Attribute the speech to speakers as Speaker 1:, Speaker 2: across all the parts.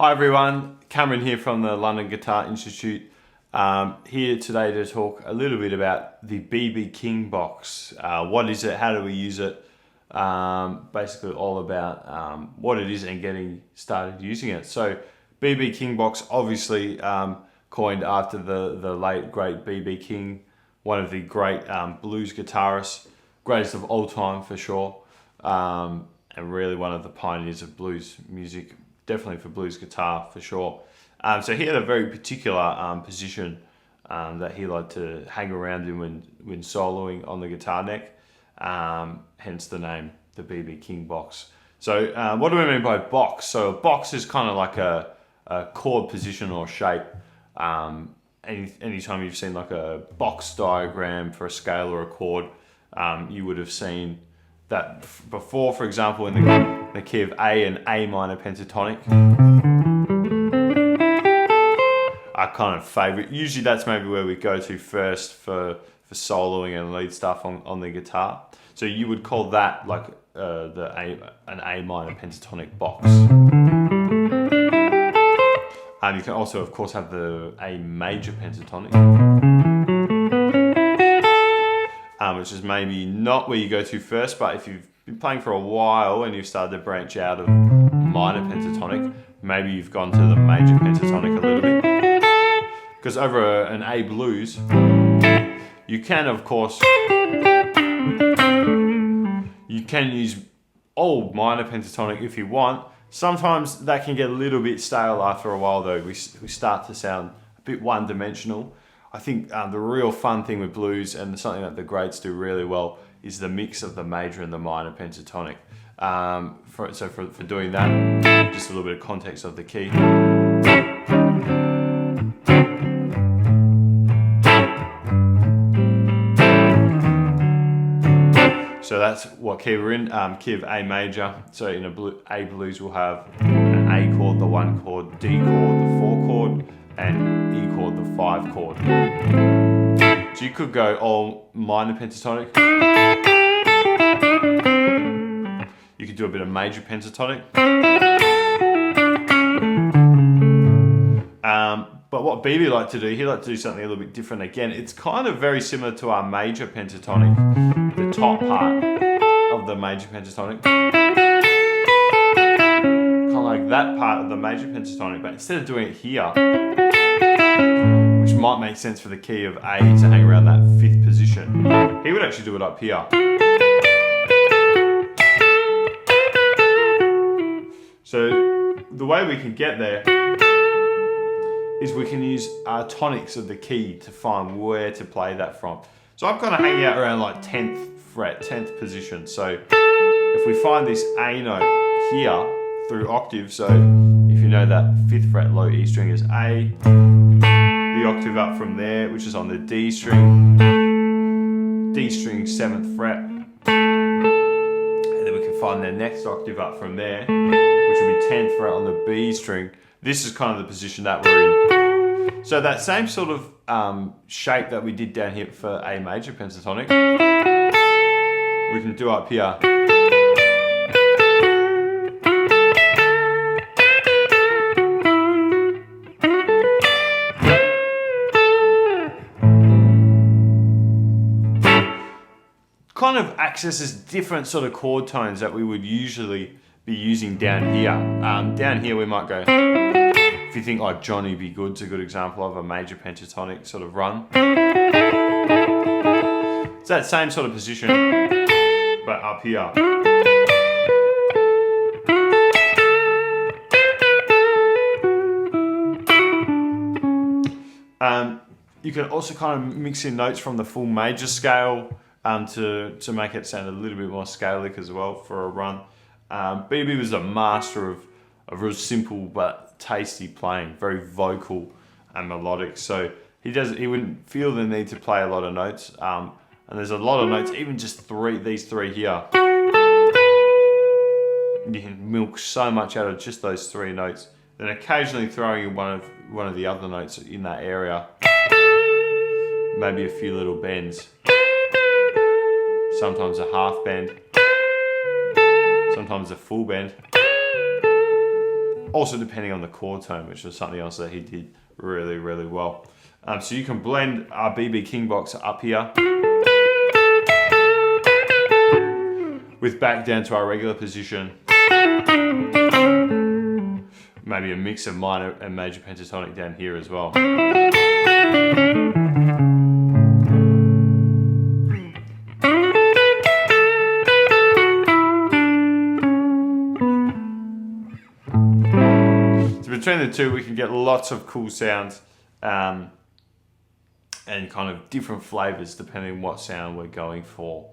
Speaker 1: Hi everyone, Cameron here from the London Guitar Institute. Here today to talk a little bit about the BB King box. What is it, how do we use it? Basically all about what it is and getting started using it. So BB King box, obviously coined after the late great BB King, one of the great blues guitarists, greatest of all time for sure, and really one of the pioneers of blues music. Definitely for blues guitar for sure. So he had a very particular position that he liked to hang around in when soloing on the guitar neck, hence the name, the BB King box. So what do we mean by box? So a box is kind of like a chord position or shape. Anytime you've seen like a box diagram for a scale or a chord, you would have seen that before. For example, in the key of A and A minor pentatonic are kind of favorite. Usually that's maybe where we go to first for soloing and lead stuff on the guitar. So you would call that like an A minor pentatonic box. You can also of course have the A major pentatonic, which is maybe not where you go to first, but if you've been playing for a while and you've started to branch out of minor pentatonic, maybe you've gone to the major pentatonic a little bit. Because over an A blues, you can of course, you can use all minor pentatonic if you want. Sometimes that can get a little bit stale after a while though. We start to sound a bit one-dimensional. I think the real fun thing with blues, and something that the greats do really well, is the mix of the major and the minor pentatonic. For doing that, just a little bit of context of the key. So that's what key we're in, key of A major. So in A blues we'll have an A chord, the 1 chord, D chord, the 4 chord, and E chord, the 5 chord. So you could go all minor pentatonic. You could do a bit of major pentatonic. But what BB liked to do, he liked to do something a little bit different again. It's kind of very similar to our major pentatonic, the top part of the major pentatonic. Kind of like that part of the major pentatonic, but instead of doing it here, which might make sense for the key of A to hang around that 5th position, he would actually do it up here. So the way we can get there is we can use our tonics of the key to find where to play that from. So I'm kind of hanging out around like 10th fret, 10th position. So if we find this A note here through octave, so if you know that 5th fret low E string is A, the octave up from there, which is on the D string 7th fret, and then we can find the next octave up from there, which will be 10th fret on the B string. This is kind of the position that we're in. So that same sort of shape that we did down here for A major pentatonic, we can do up here. Kind of accesses different sort of chord tones that we would usually be using down here. Down here we might go, if you think like Johnny Be Good's a good example of a major pentatonic sort of run. It's that same sort of position, but up here. You can also kind of mix in notes from the full major scale to make it sound a little bit more scalic as well for a run. BB was a master of real simple but tasty playing, very vocal and melodic. So he wouldn't feel the need to play a lot of notes. And there's a lot of notes, even just these three here. You can milk so much out of just those 3 notes. Then occasionally throwing in one of the other notes in that area. Maybe a few little bends. Sometimes a half bend. Sometimes a full bend. Also depending on the chord tone, which was something else that he did really, really well. So you can blend our BB King box up here with back down to our regular position. Maybe a mix of minor and major pentatonic down here as well. So between the two, we can get lots of cool sounds and kind of different flavors depending on what sound we're going for.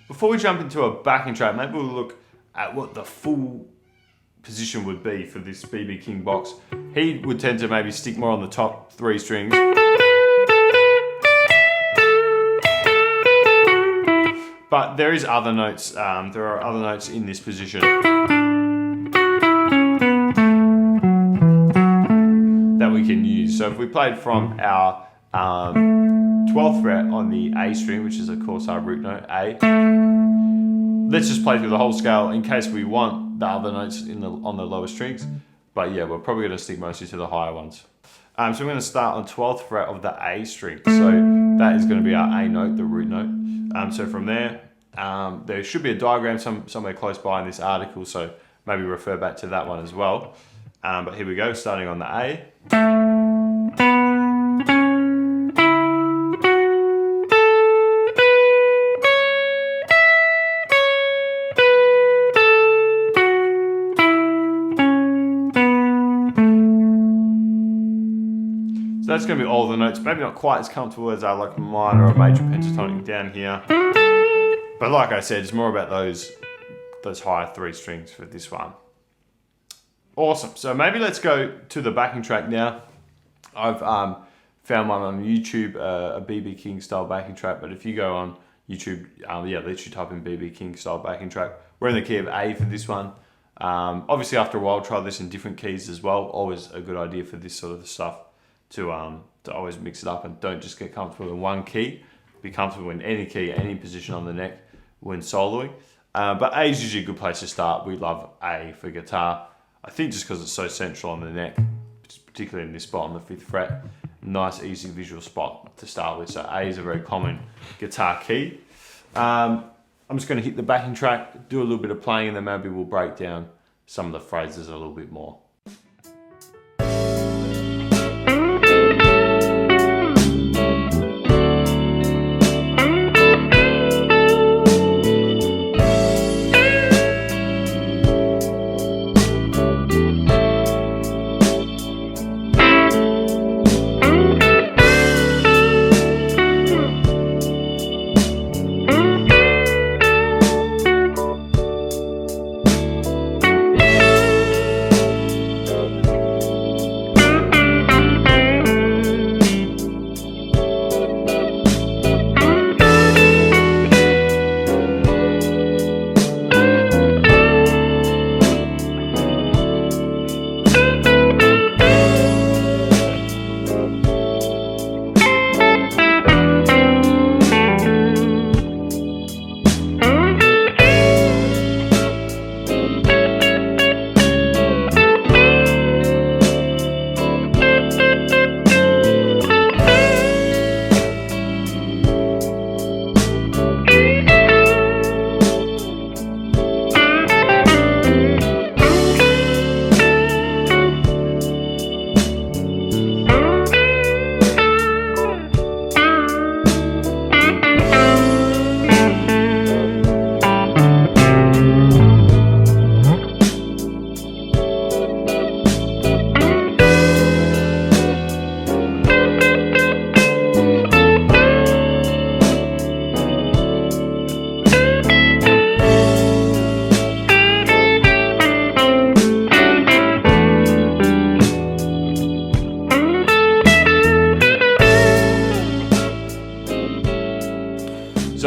Speaker 1: Before we jump into a backing track, maybe we'll look at what the full position would be for this BB King box. He would tend to maybe stick more on the top 3 strings. But there is other notes, there are other notes in this position that we can use. So if we played from our 12th fret on the A string, which is of course our root note, A, let's just play through the whole scale in case we want the other notes on the lower strings. But yeah, we're probably going to stick mostly to the higher ones. So we're going to start on 12th fret of the A string. So that is going to be our A note, the root note. So from there, there should be a diagram somewhere close by in this article, so maybe refer back to that one as well. But here we go, starting on the A. So that's going to be all the notes, maybe not quite as comfortable as our like minor or major pentatonic down here. But like I said, it's more about those higher 3 strings for this one. Awesome, so maybe let's go to the backing track now. I've found one on YouTube, a BB King style backing track, but if you go on YouTube, literally type in BB King style backing track. We're in the key of A for this one. Obviously after a while, try this in different keys as well. Always a good idea for this sort of stuff to always mix it up and don't just get comfortable in one key. Be comfortable in any key, any position on the neck when soloing. But A is usually a good place to start. We love A for guitar. I think just because it's so central on the neck, particularly in this spot on the 5th fret. Nice, easy visual spot to start with. So A is a very common guitar key. I'm just going to hit the backing track, do a little bit of playing, and then maybe we'll break down some of the phrases a little bit more.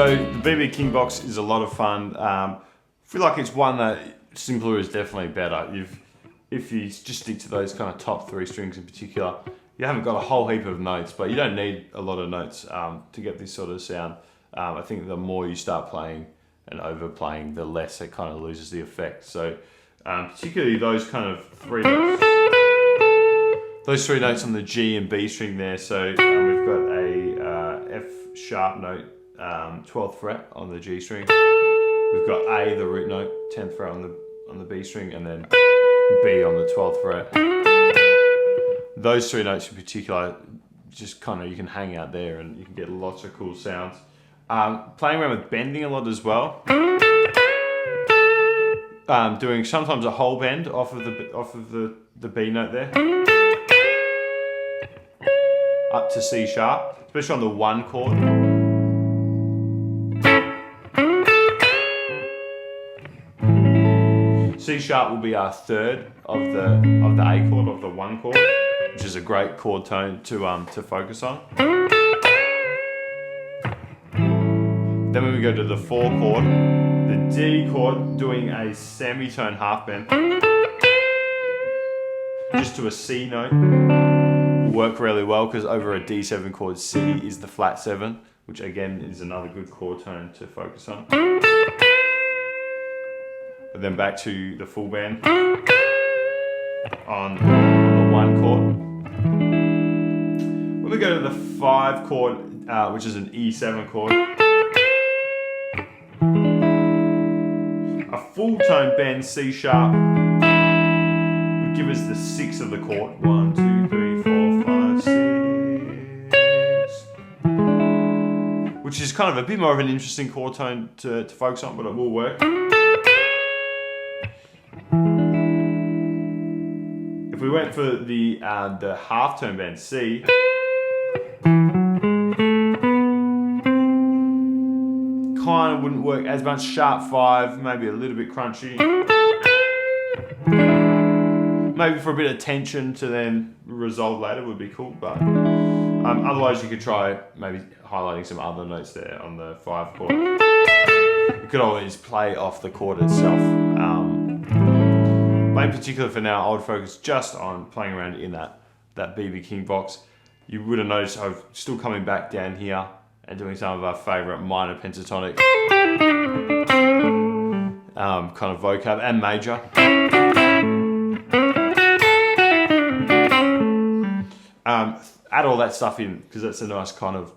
Speaker 1: So the BB King box is a lot of fun. I feel like it's one that simpler is definitely better. If you just stick to those kind of top 3 strings in particular, you haven't got a whole heap of notes, but you don't need a lot of notes to get this sort of sound. I think the more you start playing and overplaying, the less it kind of loses the effect. So particularly those kind of three notes. Those three notes on the G and B string there. So we've got a F sharp note, 12th fret on the G string. We've got A, the root note, 10th fret on the B string, and then B on the 12th fret. Those three notes in particular, just kind of, you can hang out there and you can get lots of cool sounds. Playing around with bending a lot as well. Doing sometimes a whole bend off of the B note there, up to C sharp, especially on the 1 chord. C sharp will be our third of the A chord, of the 1 chord, which is a great chord tone to focus on. Then when we go to the 4 chord, the D chord, doing a semitone half bend, just to a C note, will work really well because over a D7 chord, C is the flat 7, which again is another good chord tone to focus on. But then back to the full bend on the 1 chord. When we go to the 5 chord, which is an E7 chord, a full tone bend C sharp would give us the 6 of the chord. 1, 2, 3, 4, 5, 6. Which is kind of a bit more of an interesting chord tone to focus on, but it will work. If we went for the half tone bend C, kind of wouldn't work as much. Sharp 5, maybe a little bit crunchy. Maybe for a bit of tension to then resolve later would be cool, but otherwise you could try maybe highlighting some other notes there on the 5 chord. You could always play off the chord itself. But in particular for now, I would focus just on playing around in that BB King box. You would have noticed I'm still coming back down here and doing some of our favourite minor pentatonic kind of vocab and major. Add all that stuff in because that's a nice kind of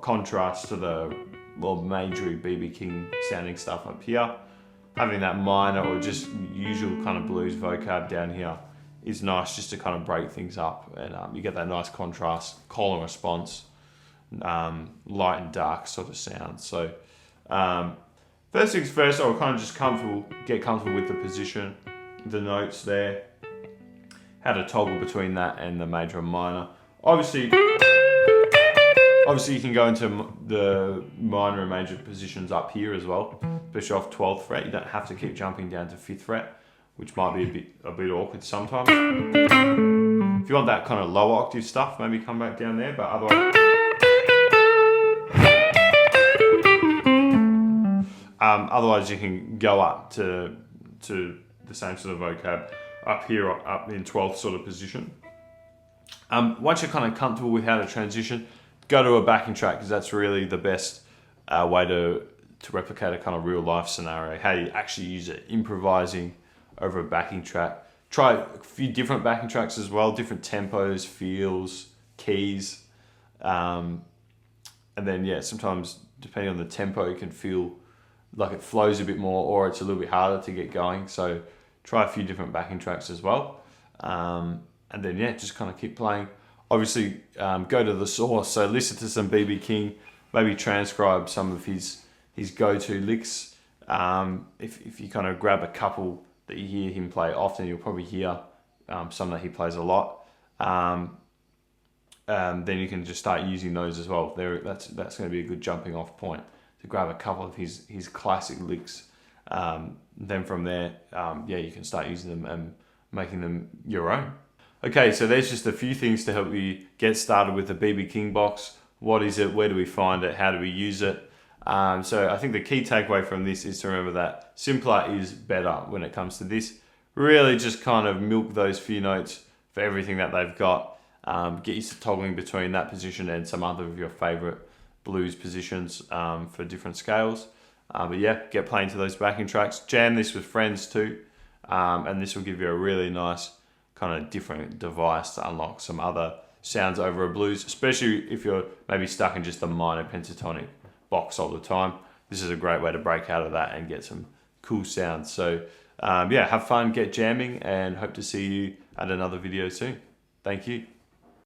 Speaker 1: contrast to the more majory BB King sounding stuff up here. Having that minor or just usual kind of blues vocab down here is nice just to kind of break things up, and you get that nice contrast, call and response, light and dark sort of sound. So first things first, I'll kind of just get comfortable with the position, the notes there, how to toggle between that and the major and minor. Obviously you can go into the minor and major positions up here as well, especially off 12th fret. You don't have to keep jumping down to 5th fret, which might be a bit awkward sometimes. If you want that kind of low octave stuff, maybe come back down there, but otherwise you can go up to the same sort of vocab up here, up in 12th sort of position. Once you're kind of comfortable with how to transition, go to a backing track because that's really the best way to replicate a kind of real life scenario, how you actually use it, improvising over a backing track. Try a few different backing tracks as well, different tempos, feels, keys. And then, yeah, sometimes depending on the tempo, it can feel like it flows a bit more or it's a little bit harder to get going. So try a few different backing tracks as well. And then, yeah, just kind of keep playing. Obviously, go to the source. So listen to some BB King, maybe transcribe some of his go-to licks. If you kind of grab a couple that you hear him play often, you'll probably hear some that he plays a lot. Then you can just start using those as well. That's going to be a good jumping off point to grab a couple of his classic licks. Then from there, you can start using them and making them your own. Okay, so there's just a few things to help you get started with the BB King box. What is it? Where do we find it? How do we use it? So I think the key takeaway from this is to remember that simpler is better when it comes to this. Really just kind of milk those few notes for everything that they've got. Get used to toggling between that position and some other of your favorite blues positions for different scales. But yeah, get playing to those backing tracks. Jam this with friends too. and this will give you a really nice kind of different device to unlock some other sounds over a blues, especially if you're maybe stuck in just a minor pentatonic box all the time. This is a great way to break out of that and get some cool sounds. So yeah, have fun, get jamming, and hope to see you at another video soon. Thank you.